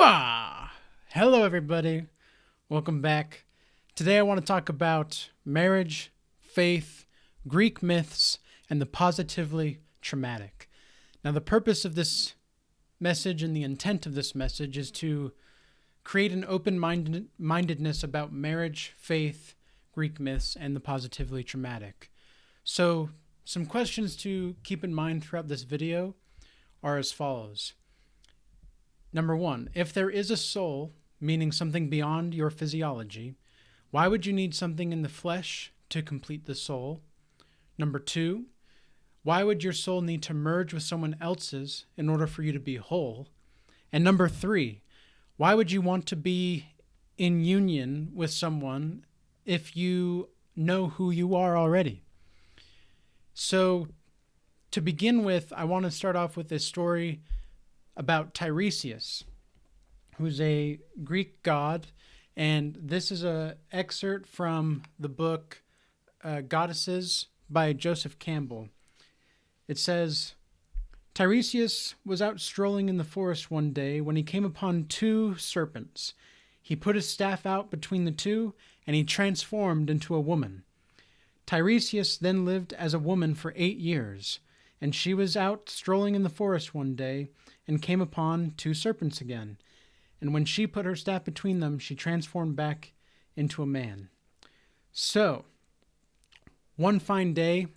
Hooah! Hello, everybody. Welcome back. Today, I want to talk about marriage, faith, Greek myths, and the positively traumatic. Now, the purpose of this message and the intent of this message is to create an open-mindedness about marriage, faith, Greek myths, and the positively traumatic. So, some questions to keep in mind throughout this video are as follows. Number one, if there is a soul, meaning something beyond your physiology, why would you need something in the flesh to complete the soul? Number two, why would your soul need to merge with someone else's in order for you to be whole? And number three, why would you want to be in union with someone if you know who you are already? So, to begin with, I want to start off with a story about Tiresias, who's a Greek god, and this is an excerpt from the book Goddesses by Joseph Campbell. It says, Tiresias was out strolling in the forest one day when he came upon two serpents. He put his staff out between the two, and he transformed into a woman. Tiresias then lived as a woman for 8 years, and she was out strolling in the forest one day and came upon two serpents again. And when she put her staff between them, she transformed back into a man. So, one fine day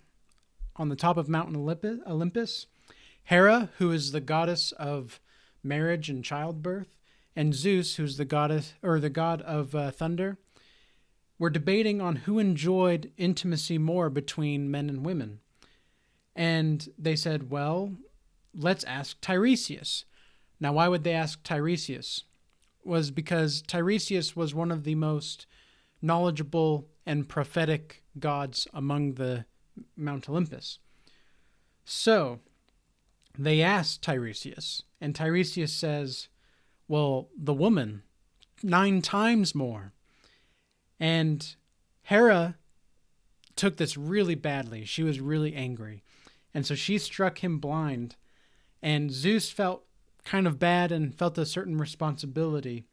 on the top of Mountain Olympus, Hera, who is the goddess of marriage and childbirth, and Zeus, who's the god of thunder, were debating on who enjoyed intimacy more between men and women. And they said, well, let's ask Tiresias. Now, why would they ask Tiresias? Was because Tiresias was one of the most knowledgeable and prophetic gods among the Mount Olympus. So, they asked Tiresias, and Tiresias says, well, the woman, 9 times more. And Hera took this really badly. She was really angry. And so she struck him blind. And Zeus felt kind of bad and felt a certain responsibility.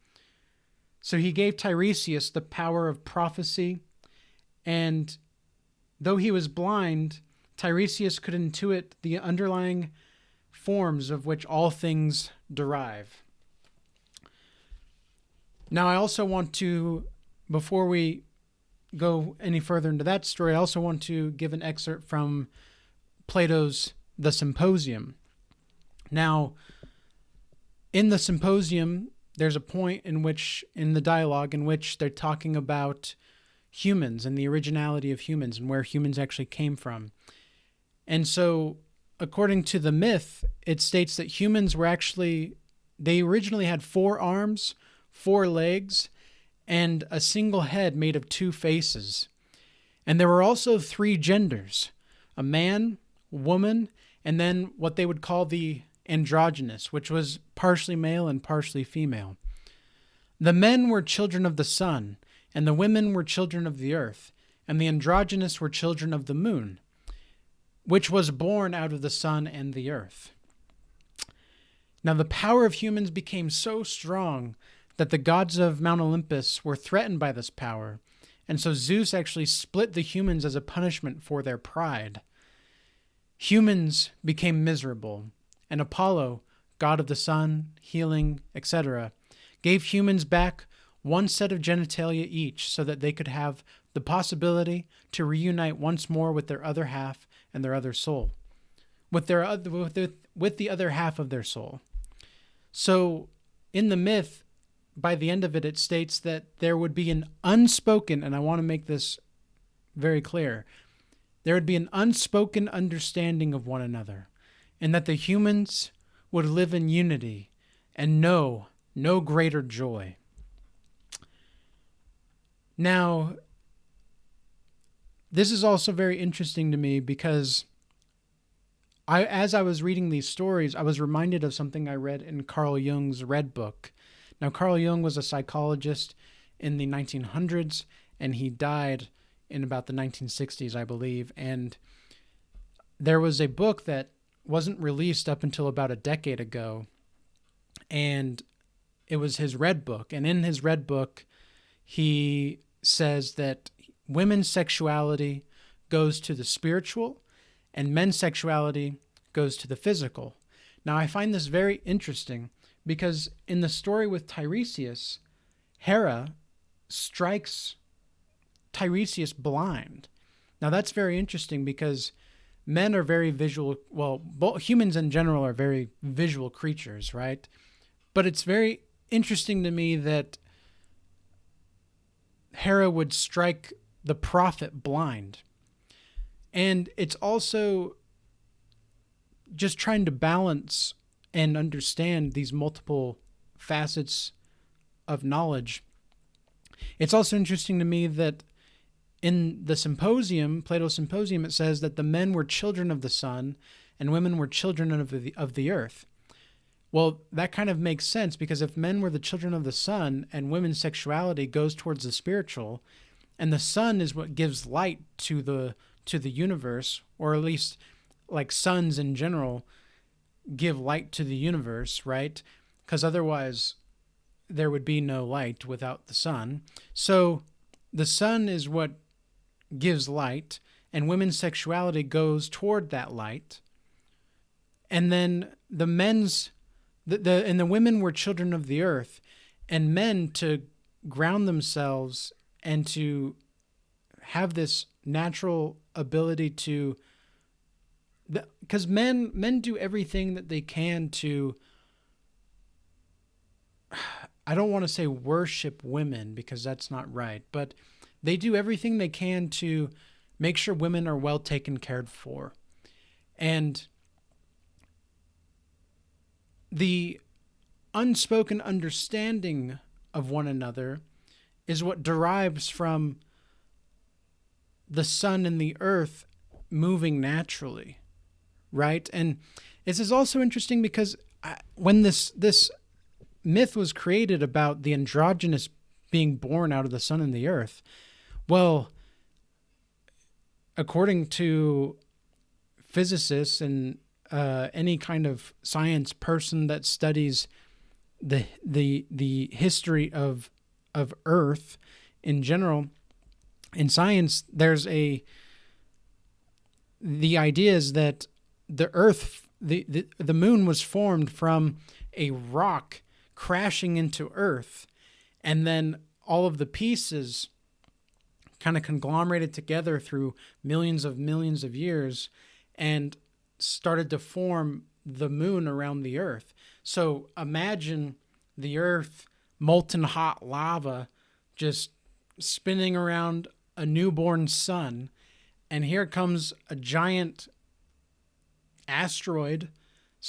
So he gave Tiresias the power of prophecy. And though he was blind, Tiresias could intuit the underlying forms of which all things derive. Now, I also want to, before we go any further into that story, I also want to give an excerpt from Plato's The Symposium. Now, in the Symposium, there's a point in the dialogue, in which they're talking about humans and the originality of humans and where humans actually came from. And so, according to the myth, it states that humans they originally had 4 arms, 4 legs, and a single head made of 2 faces. And there were also 3 genders, a man, woman, and then what they would call the androgynous, which was partially male and partially female. The men were children of the sun, and the women were children of the earth, and the androgynous were children of the moon, which was born out of the sun and the earth. Now the power of humans became so strong that the gods of Mount Olympus were threatened by this power, and so Zeus actually split the humans as a punishment for their pride. Humans became miserable, and Apollo, god of the sun, healing, etc., gave humans back 1 set of genitalia each so that they could have the possibility to reunite once more with their other half and their other soul, with the other half of their soul. So, in the myth, by the end of it, it states that there would be an unspoken, and I want to make this very clear, there would be an unspoken understanding of one another, and that the humans would live in unity and know no greater joy. Now, this is also very interesting to me because as I was reading these stories, I was reminded of something I read in Carl Jung's Red Book. Now, Carl Jung was a psychologist in the 1900s, and he died in about the 1960s, I believe. And there was a book that wasn't released up until about a decade ago, and it was his red book. And in his red book, he says that women's sexuality goes to the spiritual and men's sexuality goes to the physical. Now, I find this very interesting because in the story with Tiresias, Hera strikes Tiresias blind. Now, that's very interesting because men are very visual. Well, humans in general are very visual creatures, right? But it's very interesting to me that Hera would strike the prophet blind. And it's also just trying to balance and understand these multiple facets of knowledge. It's also interesting to me that in the symposium, Plato's symposium, it says that the men were children of the sun and women were children of the earth. Well, that kind of makes sense because if men were the children of the sun and women's sexuality goes towards the spiritual, and the sun is what gives light to the universe, or at least like suns in general give light to the universe, right? Because otherwise there would be no light without the sun. So the sun is what gives light, and women's sexuality goes toward that light. And then the women were children of the earth, and men, to ground themselves and to have this natural ability to, because men do everything that they can to, I don't want to say worship women because that's not right, but they do everything they can to make sure women are well taken care for. And the unspoken understanding of one another is what derives from the sun and the earth moving naturally, right? And this is also interesting because when this myth was created about the androgynous being born out of the sun and the earth, well, according to physicists and any kind of science person that studies the history of Earth in general, in science, the idea is that the Earth, the moon was formed from a rock crashing into Earth, and then all of the pieces kind of conglomerated together through millions of years and started to form the moon around the Earth. So imagine the Earth, molten hot lava, just spinning around a newborn sun, and here comes a giant asteroid /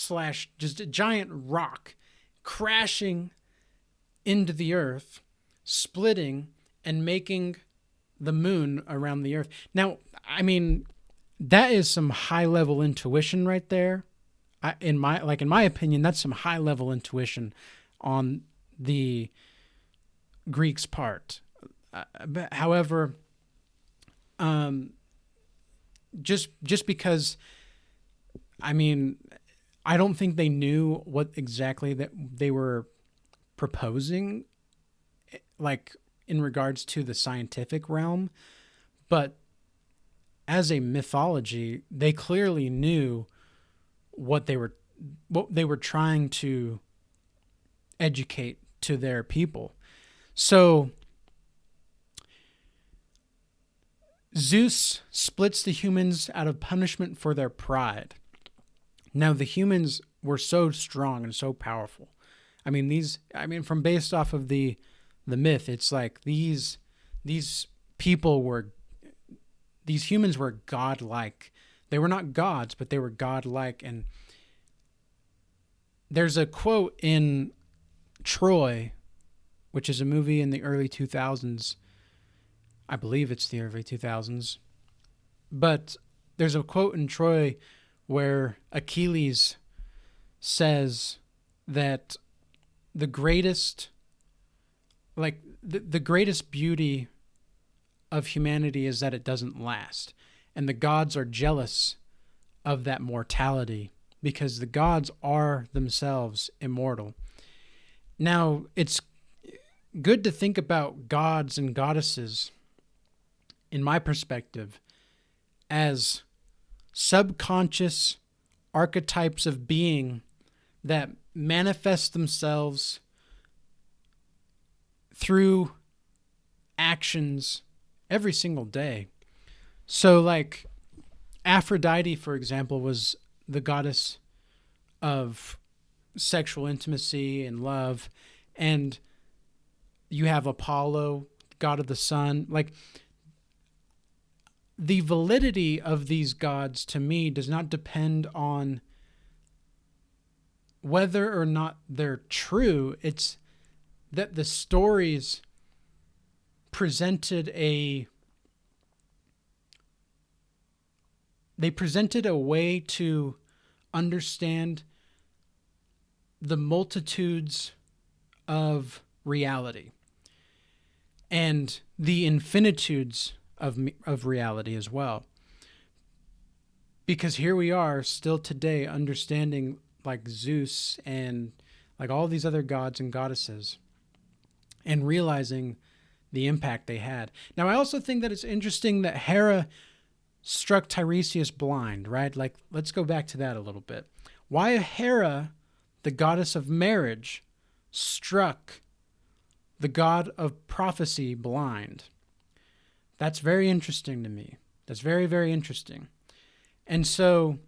just a giant rock crashing into the Earth, splitting and making the moon around the Earth. Now, I mean, that is some high-level intuition right there. In my opinion, that's some high-level intuition on the Greeks' part. However, just because, I mean, I don't think they knew what exactly that they were proposing, like in regards to the scientific realm, but as a mythology, they clearly knew what they were trying to educate to their people. So Zeus splits the humans out of punishment for their pride. Now, the humans were so strong and so powerful. From based off of the myth, it's like these humans were godlike. They were not gods, but they were godlike. And there's a quote in Troy, which is a movie in the early 2000s. I believe it's the early 2000s. But there's a quote in Troy where Achilles says that the greatest beauty of humanity is that it doesn't last. And the gods are jealous of that mortality because the gods are themselves immortal. Now, it's good to think about gods and goddesses, in my perspective, as subconscious archetypes of being that manifest themselves through actions every single day. So, like, Aphrodite, for example, was the goddess of sexual intimacy and love. And you have Apollo, god of the sun. Like, the validity of these gods to me does not depend on whether or not they're true. It's that the stories presented a way to understand the multitudes of reality and the infinitudes of reality as well. Because here we are still today understanding like Zeus and like all these other gods and goddesses and realizing the impact they had. Now, I also think that it's interesting that Hera struck Tiresias blind, right? Like, let's go back to that a little bit. Why Hera, the goddess of marriage, struck the god of prophecy blind? That's very interesting to me. That's very, very interesting. And so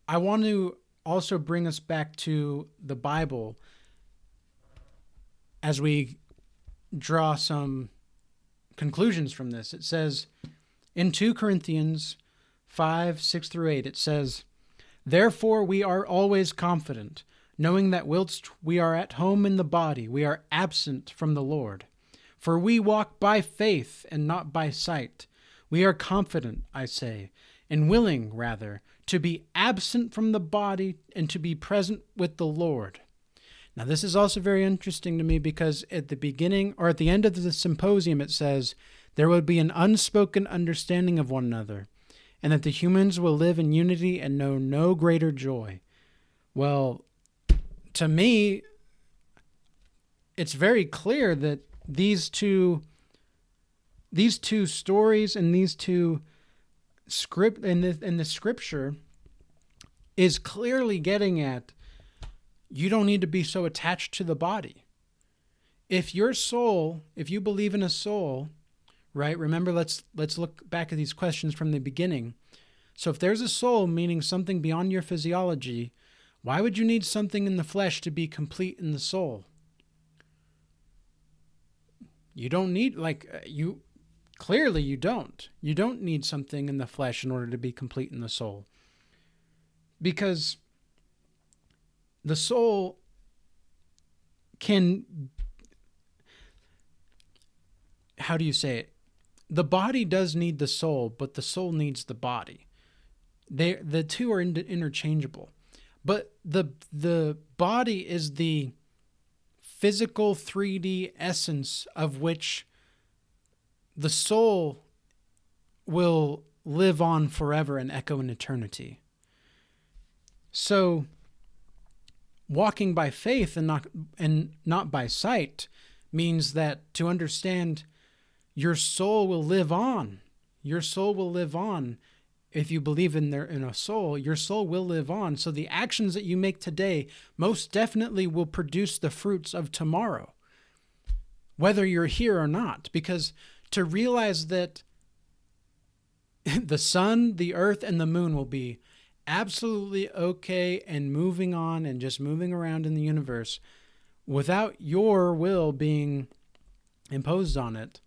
I want to also bring us back to the Bible as we draw some conclusions from this. It says in 2 Corinthians 5:6-8, it says, "Therefore we are always confident, knowing that whilst we are at home in the body, we are absent from the Lord. For we walk by faith and not by sight. We are confident, I say, and willing, rather, to be absent from the body and to be present with the Lord." Now, this is also very interesting to me because at the beginning or at the end of the symposium, it says, "There will be an unspoken understanding of one another, and that the humans will live in unity and know no greater joy." Well, to me, it's very clear that these two stories and these two in the scripture is clearly getting at, you don't need to be so attached to the body. If your soul, if you believe in a soul, right? Remember, let's look back at these questions from the beginning. So if there's a soul, meaning something beyond your physiology, why would you need something in the flesh to be complete in the soul? You don't need, clearly you don't. You don't need something in the flesh in order to be complete in the soul. Because the soul can, how do you say it? The body does need the soul, but the soul needs the body. The two are interchangeable. But the body is the physical 3D essence of which the soul will live on forever and echo in eternity. So walking by faith and not by sight means that to understand your soul will live on. Your soul will live on. If you believe in a soul, your soul will live on. So the actions that you make today most definitely will produce the fruits of tomorrow, whether you're here or not. Because to realize that the sun, the earth, and the moon will be absolutely okay and moving on and just moving around in the universe without your will being imposed on it,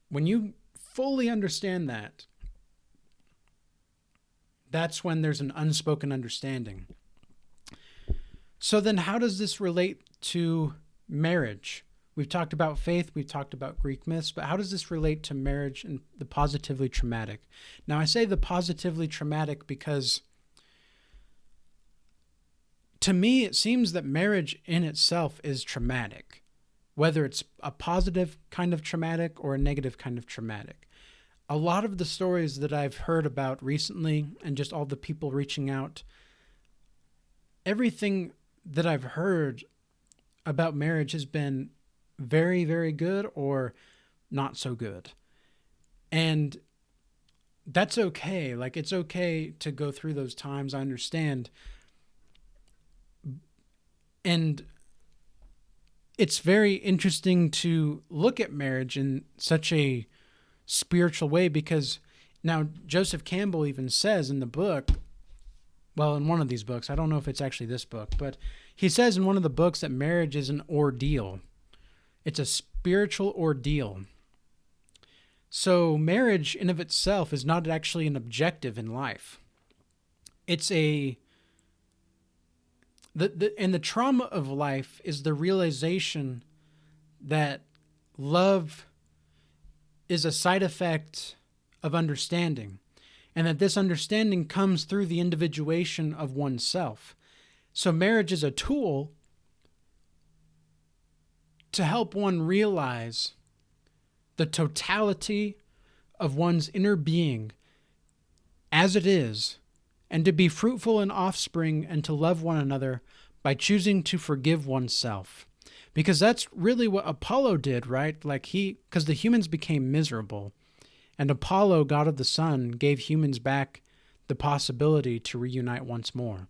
when you fully understand that, that's when there's an unspoken understanding. So then how does this relate to marriage? We've talked about faith, we've talked about Greek myths, but how does this relate to marriage and the positively traumatic? Now, I say the positively traumatic because to me, it seems that marriage in itself is traumatic, whether it's a positive kind of traumatic or a negative kind of traumatic. A lot of the stories that I've heard about recently and just all the people reaching out, everything that I've heard about marriage has been very, very good or not so good. And that's okay. Like, it's okay to go through those times. I understand. And it's very interesting to look at marriage in such a spiritual way, because now Joseph Campbell even says in the book, well, in one of these books, I don't know if it's actually this book, but he says in one of the books that marriage is an ordeal. It's a spiritual ordeal. So marriage in of itself is not actually an objective in life. It's and the trauma of life is the realization that love is a side effect of understanding, and that this understanding comes through the individuation of oneself. So marriage is a tool to help one realize the totality of one's inner being as it is, and to be fruitful in offspring and to love one another by choosing to forgive oneself. Because that's really what Apollo did, right? Because the humans became miserable, and Apollo, god of the sun, gave humans back the possibility to reunite once more.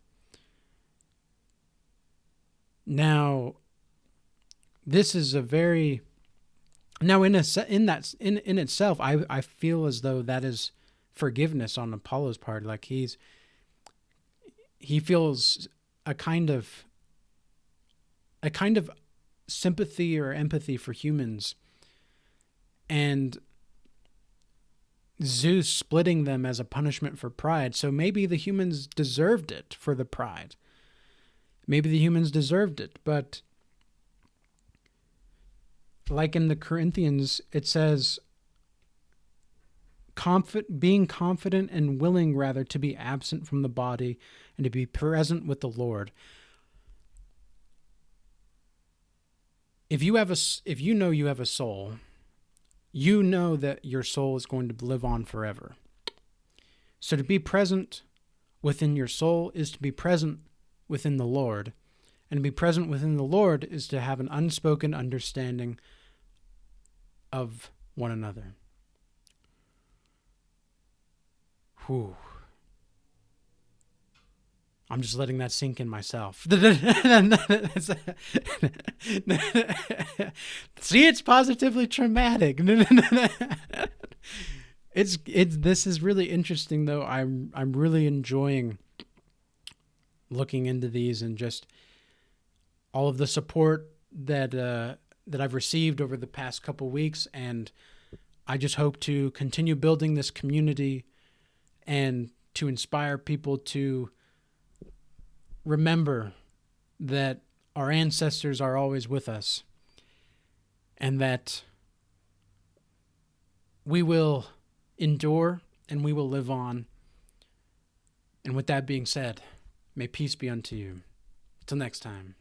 Now, this is a very... Now, in itself, I feel as though that is forgiveness on Apollo's part. Like he feels a kind of sympathy or empathy for humans, and Zeus splitting them as a punishment for pride. So maybe the humans deserved it for the pride. Maybe the humans deserved it, but like in the Corinthians, it says, being confident and willing rather to be absent from the body and to be present with the Lord. If you know you have a soul, you know that your soul is going to live on forever. So to be present within your soul is to be present within the Lord. And to be present within the Lord is to have an unspoken understanding of one another. Whew. I'm just letting that sink in myself. See, it's positively traumatic. This is really interesting, though. I'm really enjoying looking into these, and just all of the support that I've received over the past couple weeks, and I just hope to continue building this community and to inspire people to remember that our ancestors are always with us, and that we will endure and we will live on. And with that being said, may peace be unto you. Till next time.